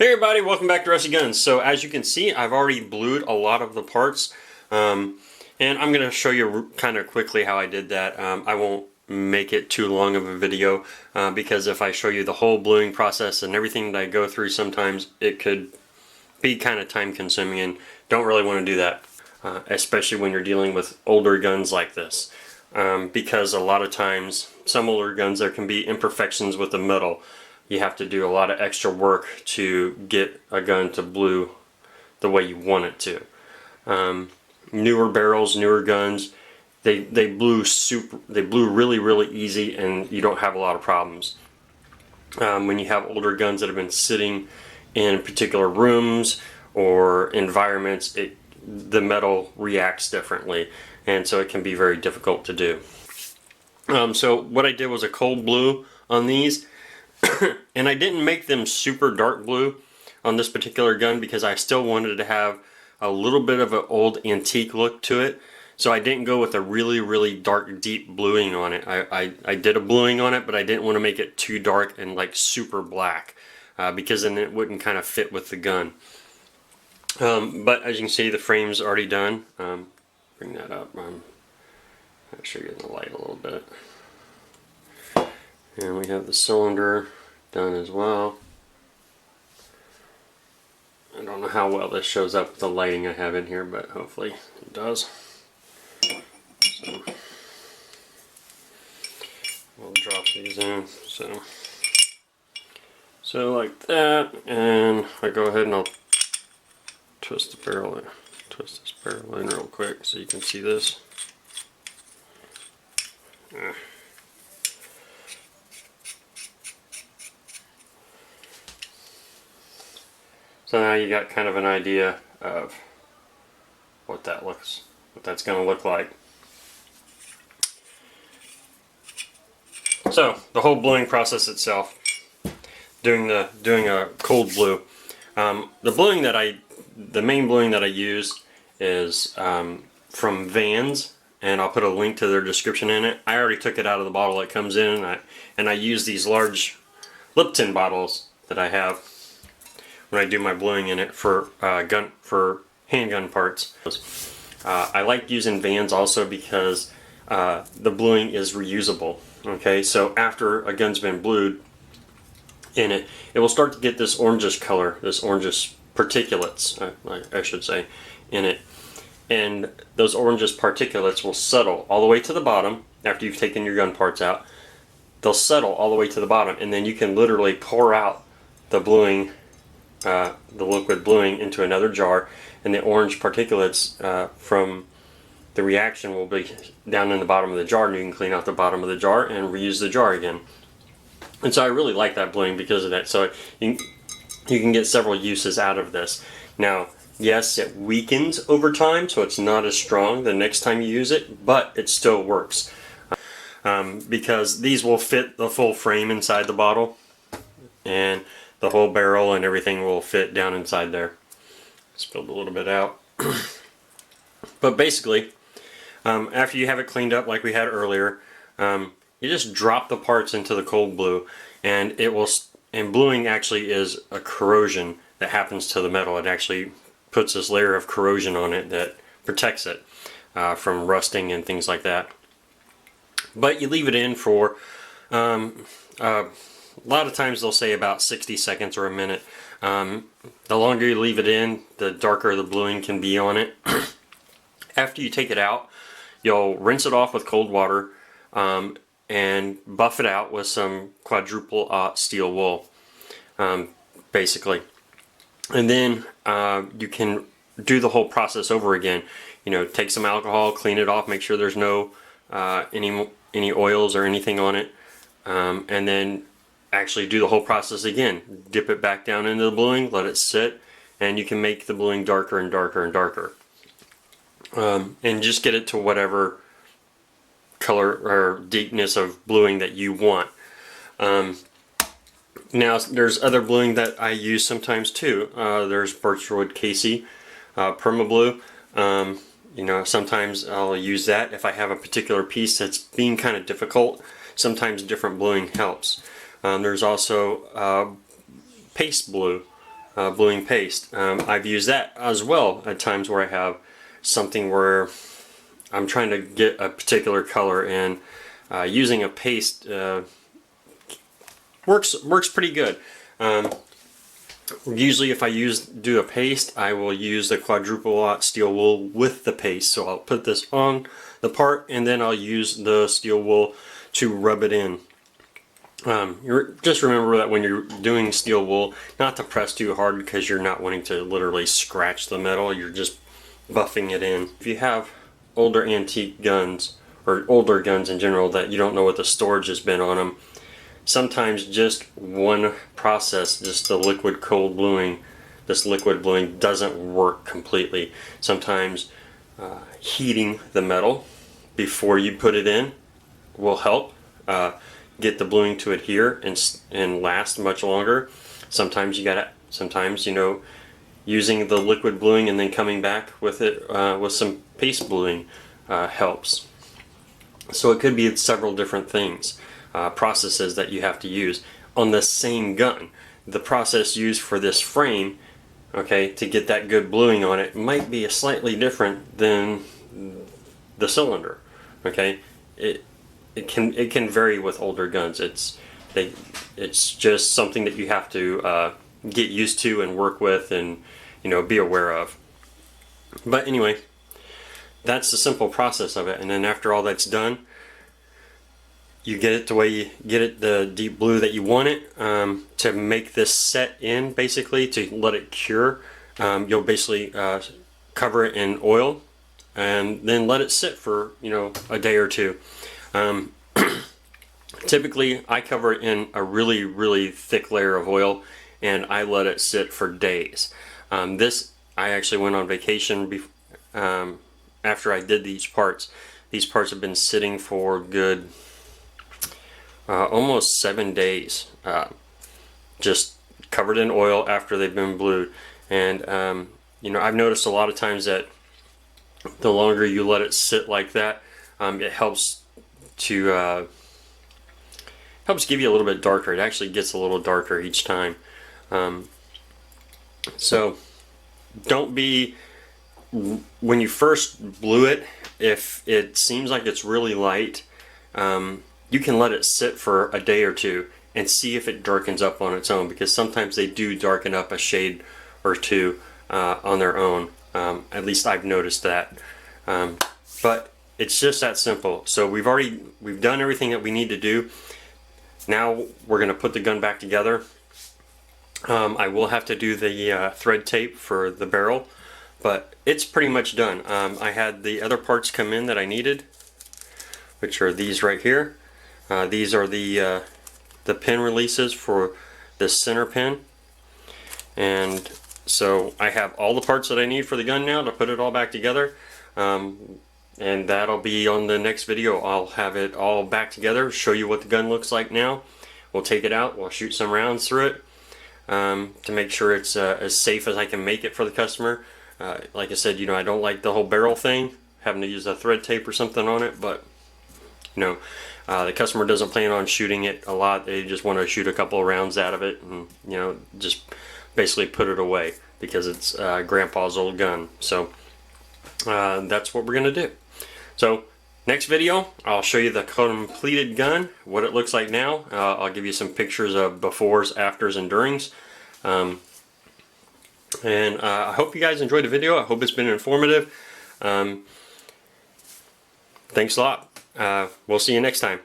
Hey everybody, welcome back to Rusty Guns. So as you can see, I've already blued a lot of the parts, and I'm going to show you kind of quickly how I did that. I won't make it too long of a video because if I show you the whole bluing process and everything that I go through, sometimes it could be kind of time consuming, and don't really want to do that, especially when you're dealing with older guns like this, because a lot of times some older guns there can be imperfections with the metal. You have to do a lot of extra work to get a gun to blue the way you want it to. Newer barrels, newer guns, they blue really easy, and you don't have a lot of problems. When you have older guns that have been sitting in particular rooms or environments, the metal reacts differently, and so it can be very difficult to do. So what I did was a cold blue on these. And I didn't make them super dark blue on this particular gun because I still wanted to have a little bit of an old antique look to it. So I didn't go with a really dark deep bluing on it. I did a bluing on it, but I didn't want to make it too dark and like super black because then it wouldn't kind of fit with the gun. But as you can see, the frame's already done. Bring that up. I'll show you in the light a little bit. And we have the cylinder done as well. I don't know how well this shows up with the lighting I have in here, but hopefully it does. So we'll drop these in. So like that, and I go ahead and I'll twist this barrel in real quick so you can see this. So now you got kind of an idea of what that's going to look like. So the whole bluing process itself, doing a cold blue. The main bluing that I use is from Vans, and I'll put a link to their description in it. I already took it out of the bottle it comes in, and I use these large Lipton bottles that I have when I do my bluing in it for handgun parts. I like using Vans also because the bluing is reusable. Okay, so after a gun's been blued in it, it will start to get this orangish color, this orangish particulates, I should say, in it. And those orangish particulates will settle all the way to the bottom after you've taken your gun parts out. They'll settle all the way to the bottom, and then you can literally pour out the bluing, the liquid bluing, into another jar, and the orange particulates from the reaction will be down in the bottom of the jar, and you can clean out the bottom of the jar and reuse the jar again. And so I really like that bluing because of that. So you can get several uses out of this. Now, yes, it weakens over time, so it's not as strong the next time you use it, but it still works. Because these will fit the full frame inside the bottle, and the whole barrel and everything will fit down inside there. Spilled a little bit out. But basically, after you have it cleaned up like we had earlier, you just drop the parts into the cold blue, and it will. And bluing actually is a corrosion that happens to the metal. It actually puts this layer of corrosion on it that protects it from rusting and things like that. But you leave it in for a lot of times they'll say about 60 seconds or a minute. The longer you leave it in, the darker the bluing can be on it. After you take it out, you'll rinse it off with cold water and buff it out with some quadruple aught steel wool, basically. And then you can do the whole process over again. You know, take some alcohol, clean it off, make sure there's no any oils or anything on it, and then actually do the whole process again. Dip it back down into the bluing, let it sit, and you can make the bluing darker and darker and darker. And just get it to whatever color or deepness of bluing that you want. Now there's other bluing that I use sometimes too. There's birchwood Casey, permablue. You know, sometimes I'll use that if I have a particular piece that's being kind of difficult. Sometimes different bluing helps. There's also paste blue bluing paste. I've used that as well at times where I have something where I'm trying to get a particular color, and using a paste works pretty good. Usually if I do a paste, I will use the quadruple aught steel wool with the paste. So I'll put this on the part and then I'll use the steel wool to rub it in. Just remember that when you're doing steel wool, not to press too hard because you're not wanting to literally scratch the metal, you're just buffing it in. If you have older antique guns, or older guns in general, that you don't know what the storage has been on them, sometimes just one process, just the liquid cold bluing, this liquid bluing doesn't work completely. Sometimes heating the metal before you put it in will help get the bluing to adhere and last much longer. Sometimes you know, using the liquid bluing and then coming back with it with some paste bluing helps. So it could be several different things, processes that you have to use on the same gun. The process used for this frame, okay, to get that good bluing on it might be slightly different than the cylinder. Okay, it can vary with older guns. It's just something that you have to get used to and work with, and you know, be aware of. But anyway, that's the simple process of it. And then after all that's done, you get it the way you get it, the deep blue that you want it, to make this set in, basically to let it cure. You'll basically cover it in oil and then let it sit for, you know, a day or two. Typically I cover it in a really thick layer of oil and I let it sit for days. I actually went on vacation after I did these parts. These parts have been sitting for good almost 7 days, just covered in oil after they've been blued. And you know, I've noticed a lot of times that the longer you let it sit like that, it helps to give you a little bit darker. It actually gets a little darker each time. So don't be, when you first blue it, if it seems like it's really light, you can let it sit for a day or two and see if it darkens up on its own, because sometimes they do darken up a shade or two on their own. At least I've noticed that. But it's just that simple. So we've done everything that we need to do. Now we're going to put the gun back together. I will have to do the thread tape for the barrel, but it's pretty much done. I had the other parts come in that I needed, which are these right here. These are the pin releases for this center pin, and so I have all the parts that I need for the gun now to put it all back together. And that'll be on the next video. I'll have it all back together, show you what the gun looks like now. We'll take it out, we'll shoot some rounds through it to make sure it's as safe as I can make it for the customer. Like I said, you know, I don't like the whole barrel thing, having to use a thread tape or something on it, but you know, the customer doesn't plan on shooting it a lot. They just want to shoot a couple of rounds out of it and, you know, just basically put it away because it's grandpa's old gun. So that's what we're gonna do. So next video, I'll show you the completed gun, what it looks like now. I'll give you some pictures of befores, afters, and durings. And I hope you guys enjoyed the video. I hope it's been informative. Thanks a lot. We'll see you next time.